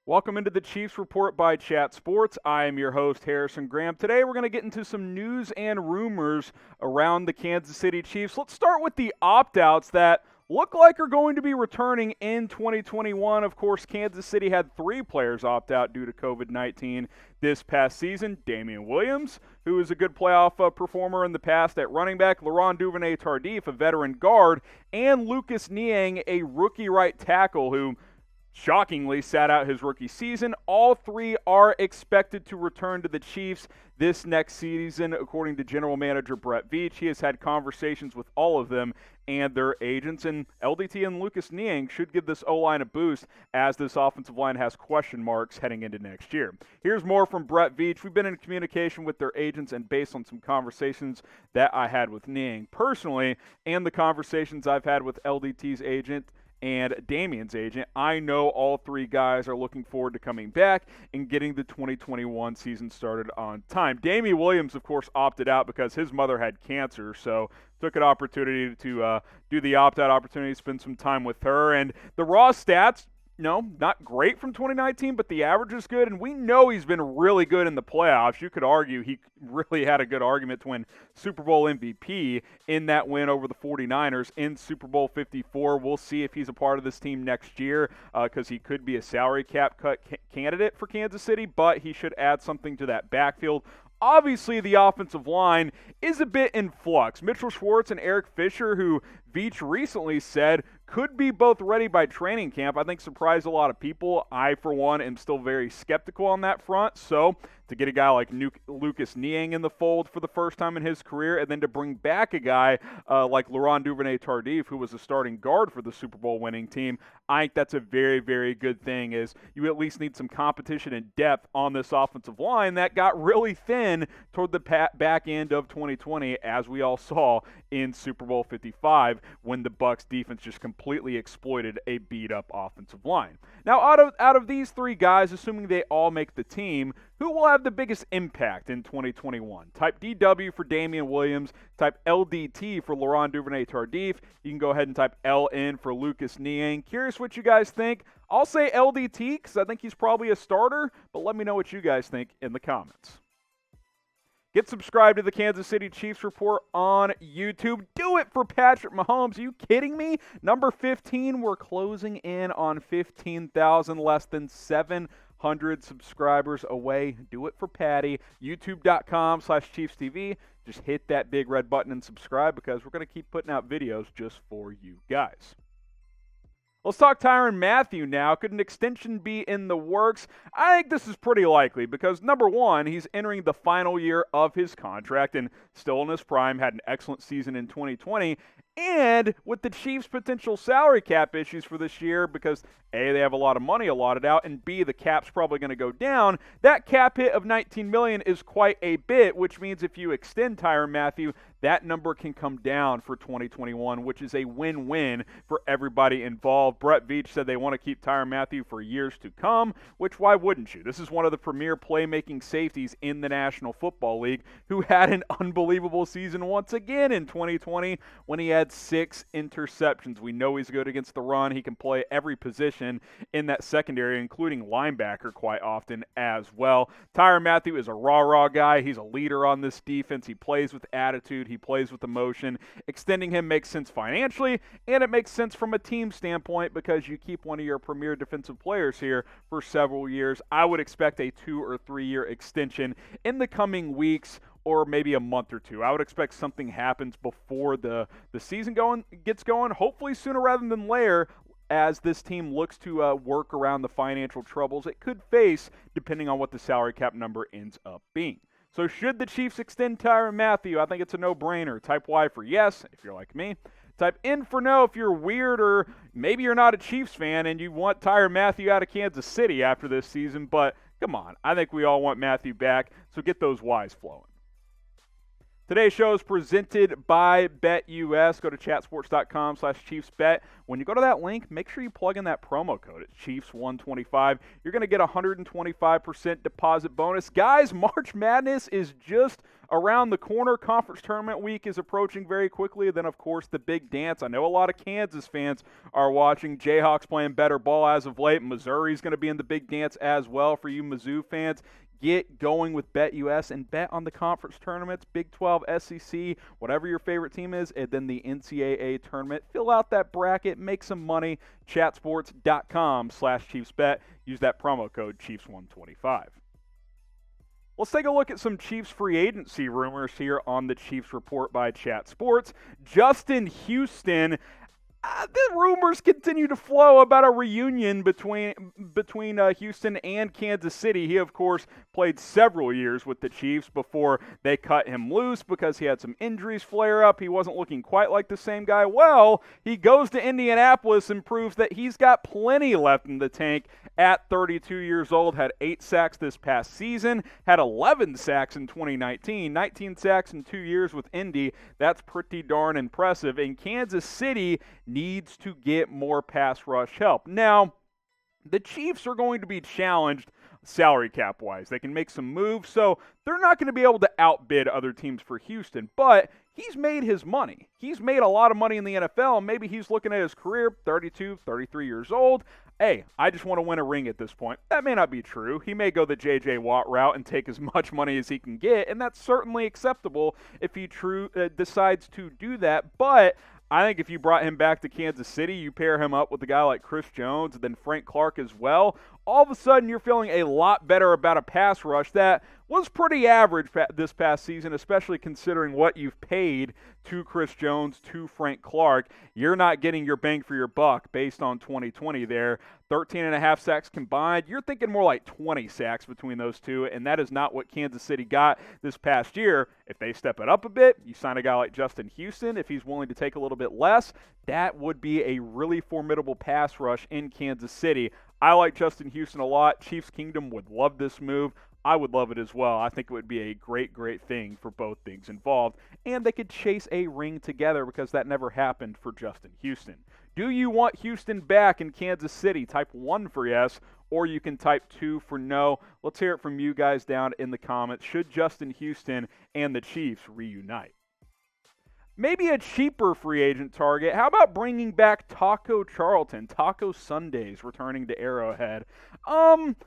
Welcome into the Chiefs Report by Chat Sports. I am your host, Harrison Graham. Today we're going to get into some news and rumors around the Kansas City Chiefs. Let's start with the opt-outs that look like are going to be returning in 2021. Of course, Kansas City had 3 players opt out due to COVID-19 this past season. Damian Williams, who is a good playoff performer in the past at running back, Laurent Duvernay-Tardif, a veteran guard, and Lucas Niang, a rookie right tackle who shockingly sat out his rookie season. All 3 are expected to return to the Chiefs this next season, according to general manager Brett Veach. He has had conversations with all of them and their agents, and LDT and Lucas Niang should give this O-line a boost as this offensive line has question marks heading into next year. Here's more from Brett Veach. We've been in communication with their agents, and based on some conversations that I had with Niang personally and the conversations I've had with LDT's agent and Damian's agent, I know all 3 guys are looking forward to coming back and getting the 2021 season started on time. Damian Williams, of course, opted out because his mother had cancer, so took an opportunity to do the opt-out opportunity, spend some time with her. And the raw stats, no, not great from 2019, but the average is good, and we know he's been really good in the playoffs. You could argue he really had a good argument to win Super Bowl MVP in that win over the 49ers in Super Bowl 54. We'll see if he's a part of this team next year because he could be a salary cap cut candidate for Kansas City, but he should add something to that backfield. Obviously, the offensive line is a bit in flux. Mitchell Schwartz and Eric Fisher, who Veach recently said could be both ready by training camp, I think surprised a lot of people. I, for one, am still very skeptical on that front. So to get a guy like Lucas Niang in the fold for the first time in his career, and then to bring back a guy like Laurent Duvernay-Tardif, who was a starting guard for the Super Bowl winning team, I think that's a very, very good thing, is you at least need some competition and depth on this offensive line that got really thin toward the back end of 2020, as we all saw in Super Bowl 55 when the Bucs defense just completely exploited a beat-up offensive line. Now, out of these 3 guys, assuming they all make the team, who will have the biggest impact in 2021? Type DW for Damian Williams, type LDT for Laurent Duvernay-Tardif. You can go ahead and type LN for Lucas Niang. Curious what you guys think. I'll say LDT because I think he's probably a starter, but let me know what you guys think in the comments. Get subscribed to the Kansas City Chiefs Report on YouTube. Do it for Patrick Mahomes. Are you kidding me? Number 15, we're closing in on 15,000, less than 700 subscribers away. Do it for Patty. YouTube.com/ChiefsTV. Just hit that big red button and subscribe because we're going to keep putting out videos just for you guys. Let's talk Tyrann Mathieu now. Could an extension be in the works? I think this is pretty likely because, number one, he's entering the final year of his contract and still in his prime, had an excellent season in 2020. And with the Chiefs' potential salary cap issues for this year, because A, they have a lot of money allotted out, and B, the cap's probably going to go down, that cap hit of $19 million is quite a bit, which means if you extend Tyrann Mathieu, that number can come down for 2021, which is a win-win for everybody involved. Brett Veach said they want to keep Tyrann Mathieu for years to come, which why wouldn't you? This is one of the premier playmaking safeties in the National Football League who had an unbelievable season once again in 2020 when he had 6 interceptions. We know he's good against the run. He can play every position in that secondary, including linebacker quite often as well. Tyrann Mathieu is a raw guy. He's a leader on this defense. He plays with attitude. He plays with emotion. Extending him makes sense financially, and it makes sense from a team standpoint because you keep one of your premier defensive players here for several years. I would expect a 2 or 3 year extension in the coming weeks or maybe a month or 2. I would expect something happens before the season gets going, hopefully sooner rather than later, as this team looks to work around the financial troubles it could face depending on what the salary cap number ends up being. So should the Chiefs extend Tyrann Mathieu? I think it's a no-brainer. Type Y for yes, if you're like me. Type N for no if you're weird or maybe you're not a Chiefs fan and you want Tyrann Mathieu out of Kansas City after this season. But come on, I think we all want Mathieu back, so get those Ys flowing. Today's show is presented by BetUS. Go to chatsports.com/ChiefsBet. When you go to that link, make sure you plug in that promo code. It's Chiefs125. You're going to get a 125% deposit bonus. Guys, March Madness is just around the corner. Conference tournament week is approaching very quickly. Then, of course, the big dance. I know a lot of Kansas fans are watching. Jayhawks playing better ball as of late. Missouri's going to be in the big dance as well for you Mizzou fans. Get going with BetUS and bet on the conference tournaments, Big 12, SEC, whatever your favorite team is, and then the NCAA tournament. Fill out that bracket, make some money. Chatsports.com/ChiefsBet. Use that promo code Chiefs125. Let's take a look at some Chiefs free agency rumors here on the Chiefs Report by Chat Sports. Justin Houston. The rumors continue to flow about a reunion between Houston and Kansas City. He, of course, played several years with the Chiefs before they cut him loose because he had some injuries flare up. He wasn't looking quite like the same guy. Well, he goes to Indianapolis and proves that he's got plenty left in the tank at 32 years old. Had 8 sacks this past season, had 11 sacks in 2019, 19 sacks in 2 years with Indy. That's pretty darn impressive. And Kansas City needs to get more pass rush help. Now, the Chiefs are going to be challenged salary cap wise. They can make some moves, so they're not going to be able to outbid other teams for Houston, but he's made his money. He's made a lot of money in the NFL, and maybe he's looking at his career, 32, 33 years old. Hey, I just want to win a ring at this point. That may not be true. He may go the J.J. Watt route and take as much money as he can get, and that's certainly acceptable if he decides to do that, but I think if you brought him back to Kansas City, you pair him up with a guy like Chris Jones and then Frank Clark as well, all of a sudden you're feeling a lot better about a pass rush that was pretty average this past season, especially considering what you've paid to Chris Jones, to Frank Clark. You're not getting your bang for your buck based on 2020 there. 13.5 sacks combined. You're thinking more like 20 sacks between those two, and that is not what Kansas City got this past year. If they step it up a bit, you sign a guy like Justin Houston. If he's willing to take a little bit less, that would be a really formidable pass rush in Kansas City. I like Justin Houston a lot. Chiefs Kingdom would love this move. I would love it as well. I think it would be a great, great thing for both things involved. And they could chase a ring together because that never happened for Justin Houston. Do you want Houston back in Kansas City? Type 1 for yes, or you can type 2 for no. Let's hear it from you guys down in the comments. Should Justin Houston and the Chiefs reunite? Maybe a cheaper free agent target. How about bringing back Taco Charlton? Taco Sundays returning to Arrowhead. I'm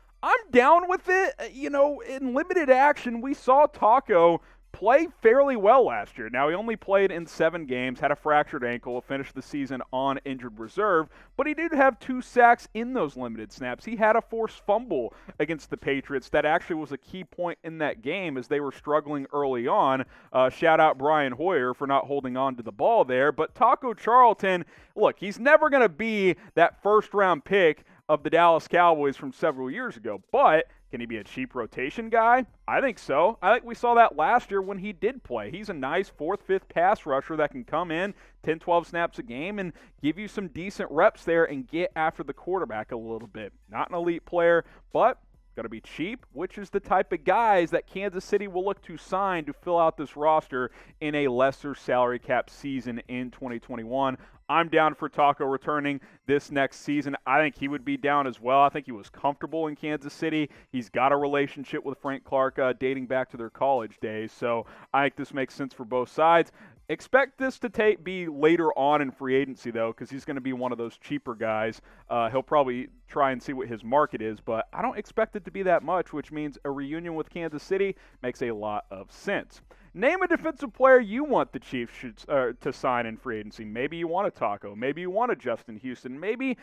down with it. You know, in limited action, we saw Taco play fairly well last year. Now, he only played in 7 games, had a fractured ankle, finished the season on injured reserve, but he did have 2 sacks in those limited snaps. He had a forced fumble against the Patriots that actually was a key point in that game as they were struggling early on. Shout out Brian Hoyer for not holding on to the ball there. But Taco Charlton, look, he's never going to be that first-round pick of the Dallas Cowboys from several years ago, but can he be a cheap rotation guy? I think so. I think we saw that last year when he did play. He's a nice 4th, 5th pass rusher that can come in 10, 12 snaps a game and give you some decent reps there and get after the quarterback a little bit. Not an elite player, but going to be cheap, which is the type of guys that Kansas City will look to sign to fill out this roster in a lesser salary cap season in 2021. I'm down for Taco returning this next season. I think he would be down as well. I think he was comfortable in Kansas City. He's got a relationship with Frank Clark dating back to their college days, so I think this makes sense for both sides. Expect this to be later on in free agency, though, because he's going to be one of those cheaper guys. He'll probably try and see what his market is, but I don't expect it to be that much, which means a reunion with Kansas City makes a lot of sense. Name a defensive player you want the Chiefs to sign in free agency. Maybe you want a Taco. Maybe you want a Justin Houston. Maybe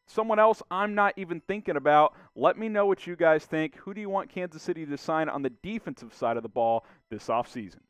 someone else I'm not even thinking about. Let me know what you guys think. Who do you want Kansas City to sign on the defensive side of the ball this offseason?